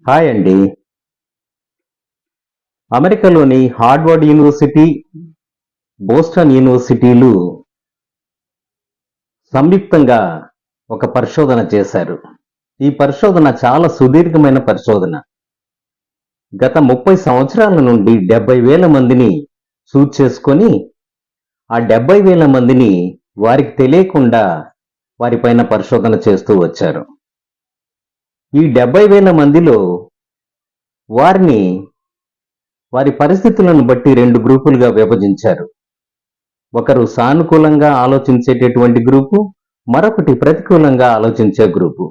Hi అండి. అమెరికాలోని Harvard university, Boston యూనివర్సిటీలు సంయుక్తంగా ఒక పరిశోధన చేశారు. ఈ పరిశోధన చాలా సుదీర్ఘమైన పరిశోధన. గత 30 సంవత్సరాల నుండి 70,000 మందిని చేసుకొని ఆ 70,000 మందిని వారికి తెలియకుండా వారిపైన పరిశోధన చేస్తూ వచ్చారు. ఈ 70,000 మందిలో వారిని వారి పరిస్థితులను బట్టి 2 గ్రూపులుగా విభజించారు. ఒకరు సానుకూలంగా ఆలోచించేటటువంటి గ్రూపు, మరొకటి ప్రతికూలంగా ఆలోచించే గ్రూపు.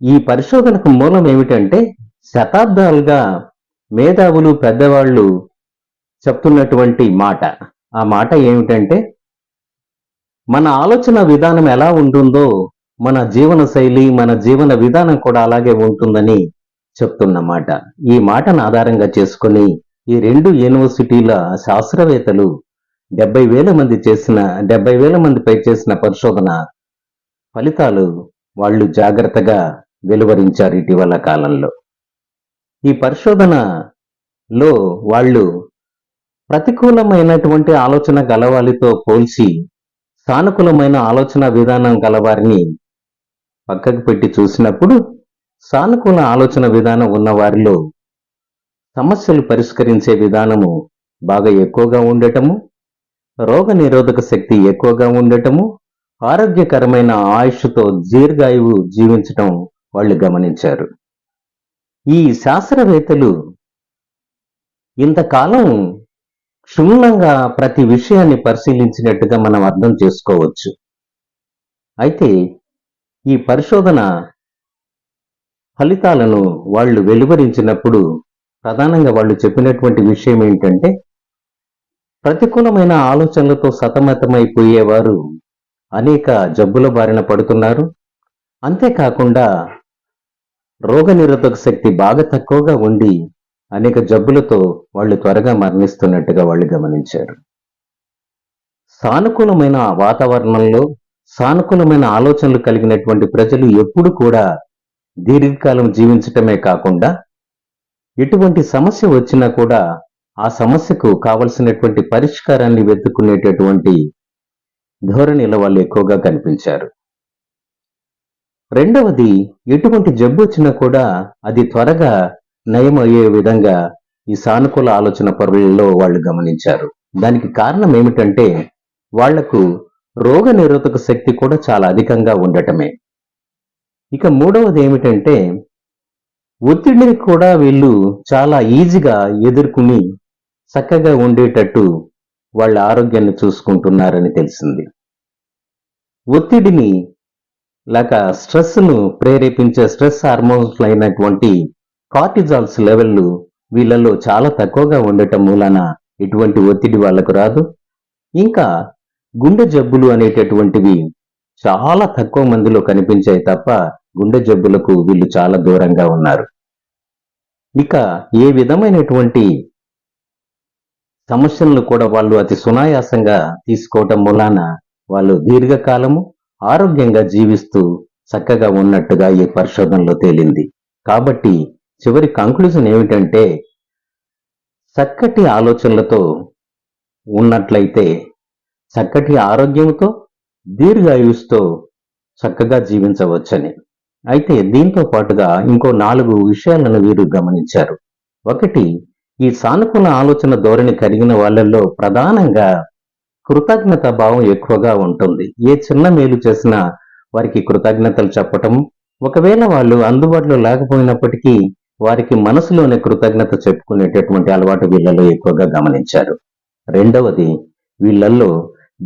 ఈ పరిశోధనకు మూలం ఏమిటంటే శతాబ్దాలుగా మేధావులు పెద్దవాళ్ళు చెప్తున్నటువంటి మాట. ఆ మాట ఏమిటంటే మన ఆలోచన విధానం ఎలా ఉంటుందో మన జీవన శైలి, మన జీవన విధానం కూడా అలాగే ఉంటుందని చెప్తున్నమాట. ఈ మాటను ఆధారంగా చేసుకొని ఈ 2 యూనివర్సిటీల శాస్త్రవేత్తలు 70,000 మందిపై చేసిన పరిశోధన ఫలితాలు వాళ్ళు జాగ్రత్తగా వెలువరించారు ఇటీవల కాలంలో. ఈ పరిశోధనలో వాళ్ళు ప్రతికూలమైనటువంటి ఆలోచన గలవారితో పోల్చి సానుకూలమైన ఆలోచన విధానం గలవారిని పక్కకు పెట్టి చూసినప్పుడు సానుకూల ఆలోచన విధానం ఉన్న వారిలో సమస్యలు పరిష్కరించే విధానము బాగా ఎక్కువగా ఉండటము, రోగ నిరోధక శక్తి ఎక్కువగా ఉండటము, ఆరోగ్యకరమైన ఆయుష్తో దీర్ఘాయువు జీవించటం వాళ్ళు గమనించారు. ఈ శాస్త్రవేత్తలు ఇంతకాలం క్షుణ్ణంగా ప్రతి విషయాన్ని పరిశీలించినట్టుగా మనం అర్థం చేసుకోవచ్చు. అయితే ఈ పరిశోధన ఫలితాలను వాళ్ళు వెలువరించినప్పుడు ప్రధానంగా వాళ్ళు చెప్పినటువంటి విషయం ఏంటంటే ప్రతికూలమైన ఆలోచనలతో సతమతమైపోయేవారు అనేక జబ్బుల బారిన పడుతున్నారు. అంతేకాకుండా రోగనిరోధక శక్తి బాగా తక్కువగా ఉండి అనేక జబ్బులతో వాళ్ళు త్వరగా మరణిస్తున్నట్టుగా వాళ్ళు గమనించారు. సానుకూలమైన వాతావరణంలో సానుకూలమైన ఆలోచనలు కలిగినటువంటి ప్రజలు ఎప్పుడు కూడా దీర్ఘకాలం జీవించటమే కాకుండా ఎటువంటి సమస్య వచ్చినా కూడా ఆ సమస్యకు కావలసినటువంటి పరిష్కారాన్ని వెతుక్కునేటటువంటి ధోరణిలో వాళ్ళు ఎక్కువగా కనిపించారు. రెండవది, ఎటువంటి జబ్బు వచ్చినా కూడా అది త్వరగా నయం అయ్యే విధంగా ఈ సానుకూల ఆలోచన పరులలో వాళ్ళు గమనించారు. దానికి కారణం ఏమిటంటే వాళ్లకు రోగ నిరోధక శక్తి కూడా చాలా అధికంగా ఉండటమే. ఇక మూడవది ఏమిటంటే ఒత్తిడిని కూడా వీళ్ళు చాలా ఈజీగా ఎదుర్కొని చక్కగా ఉండేటట్టు వాళ్ళ ఆరోగ్యాన్ని చూసుకుంటున్నారని తెలిసింది. ఒత్తిడిని లేక స్ట్రెస్ను ప్రేరేపించే స్ట్రెస్ హార్మోన్స్ అయినటువంటి కార్టిజాల్స్ లెవెల్లు వీళ్ళలో చాలా తక్కువగా ఉండటం మూలాన ఇటువంటి ఒత్తిడి వాళ్లకు రాదు. ఇంకా గుండె జబ్బులు అనేటటువంటివి చాలా తక్కువ మందిలో కనిపించాయి తప్ప గుండె జబ్బులకు వీళ్ళు చాలా దూరంగా ఉన్నారు. ఇక ఏ విధమైనటువంటి సమస్యలను కూడా వాళ్ళు అతి సునాయాసంగా తీసుకోవటం మూలాన వాళ్ళు దీర్ఘకాలము ఆరోగ్యంగా జీవిస్తూ చక్కగా ఉన్నట్టుగా ఈ పరిశోధనలో తేలింది. కాబట్టి చివరి కంక్లూజన్ ఏమిటంటే చక్కటి ఆలోచనలతో ఉన్నట్లయితే చక్కటి ఆరోగ్యంతో దీర్ఘాయుష్తో చక్కగా జీవించవచ్చని. అయితే దీంతో పాటుగా ఇంకో 4 విషయాలను వీరు గమనించారు. ఒకటి, ఈ సానుకూల ఆలోచన ధోరణి కలిగిన వాళ్ళల్లో ప్రధానంగా కృతజ్ఞత భావం ఎక్కువగా ఉంటుంది. ఏ చిన్న మేలు చేసినా వారికి కృతజ్ఞతలు చెప్పటం, ఒకవేళ వాళ్ళు అందుబాటులో లేకపోయినప్పటికీ వారికి మనసులోనే కృతజ్ఞత చెప్పుకునేటటువంటి అలవాటు వీళ్ళలో ఎక్కువగా గమనించారు. రెండవది, వీళ్ళల్లో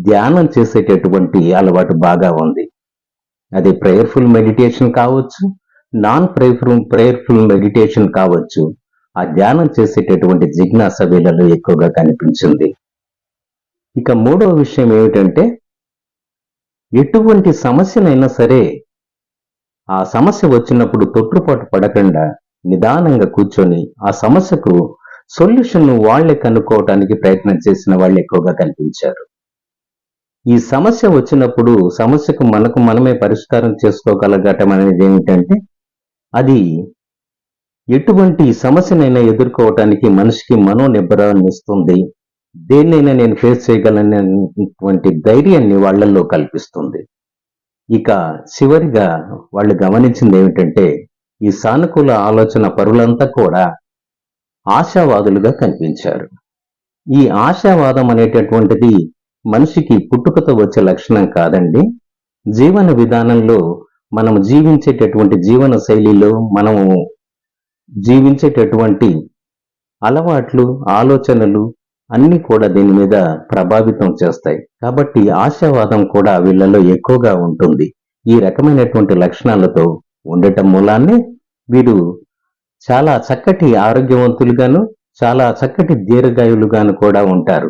ధ్యానం చేసేటటువంటి అలవాటు బాగా ఉంది. అది ప్రేయర్ఫుల్ మెడిటేషన్ కావచ్చు, నాన్ ప్రేయర్ఫుల్ మెడిటేషన్ కావచ్చు. ఆ ధ్యానం చేసేటటువంటి జిజ్ఞాస వీళ్ళలో ఎక్కువగా కనిపించింది. ఇక మూడవ విషయం ఏమిటంటే ఎటువంటి సమస్యనైనా సరే ఆ సమస్య వచ్చినప్పుడు తొట్టుపాటు పడకుండా నిదానంగా కూర్చొని ఆ సమస్యకు సొల్యూషన్ వాళ్లే కనుక్కోవటానికి ప్రయత్నం చేసిన వాళ్ళు ఎక్కువగా కనిపించారు. ఈ సమస్య వచ్చినప్పుడు సమస్యకు మనకు మనమే పరిష్కారం చేసుకోగలగటం అనేది ఏమిటంటే అది ఎటువంటి సమస్యనైనా ఎదుర్కోవటానికి మనిషికి మనోనిబ్బరాన్ని ఇస్తుంది. దేన్నైనా నేను ఫేస్ చేయగలనటువంటి ధైర్యాన్ని వాళ్ళల్లో కల్పిస్తుంది. ఇక చివరిగా వాళ్ళు గమనించింది ఏమిటంటే, ఈ సానుకూల ఆలోచన పరులంతా కూడా ఆశావాదులుగా కనిపించారు. ఈ ఆశావాదం అనేటటువంటిది మనిషికి పుట్టుకతో వచ్చే లక్షణం కాదండి. జీవన విధానంలో మనం జీవించేటటువంటి జీవన శైలిలో మనము జీవించేటటువంటి అలవాట్లు, ఆలోచనలు అన్నీ కూడా దీని మీద ప్రభావితం చేస్తాయి. కాబట్టి ఆశావాదం కూడా వీళ్ళలో ఎక్కువగా ఉంటుంది. ఈ రకమైనటువంటి లక్షణాలతో ఉండటం మూలాన్ని వీరు చాలా చక్కటి ఆరోగ్యవంతులుగాను, చాలా చక్కటి దీర్ఘాయులుగాను కూడా ఉంటారు.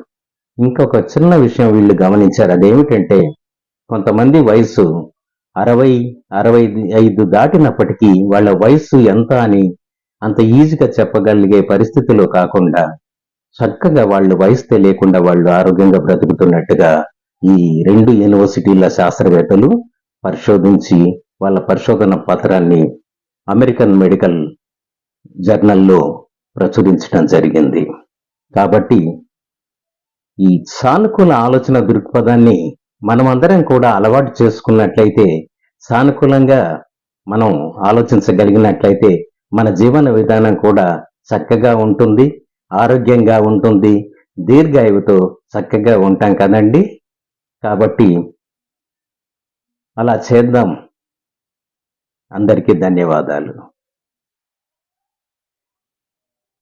ఇంకొక చిన్న విషయం వీళ్ళు గమనించారు. అదేమిటంటే, కొంతమంది వయసు 60, 65 దాటినప్పటికీ వాళ్ళ వయసు ఎంత అని అంత ఈజీగా చెప్పగలిగే పరిస్థితిలో కాకుండా, చక్కగా వాళ్ళు వయసు తెలియకుండా వాళ్ళు ఆరోగ్యంగా బ్రతుకుతున్నట్టుగా ఈ 2 యూనివర్సిటీల శాస్త్రవేత్తలు పరిశోధించి వాళ్ళ పరిశోధన పత్రాన్ని అమెరికన్ మెడికల్ జర్నల్లో ప్రచురించడం జరిగింది. కాబట్టి ఈ సానుకూల ఆలోచన దృక్పథాన్ని మనమందరం కూడా అలవాటు చేసుకున్నట్లయితే, సానుకూలంగా మనం ఆలోచించగలిగినట్లయితే మన జీవన విధానం కూడా చక్కగా ఉంటుంది, ఆరోగ్యంగా ఉంటుంది, దీర్ఘాయువుతో చక్కగా ఉంటాం కదండి. కాబట్టి అలా చేద్దాం. అందరికీ ధన్యవాదాలు.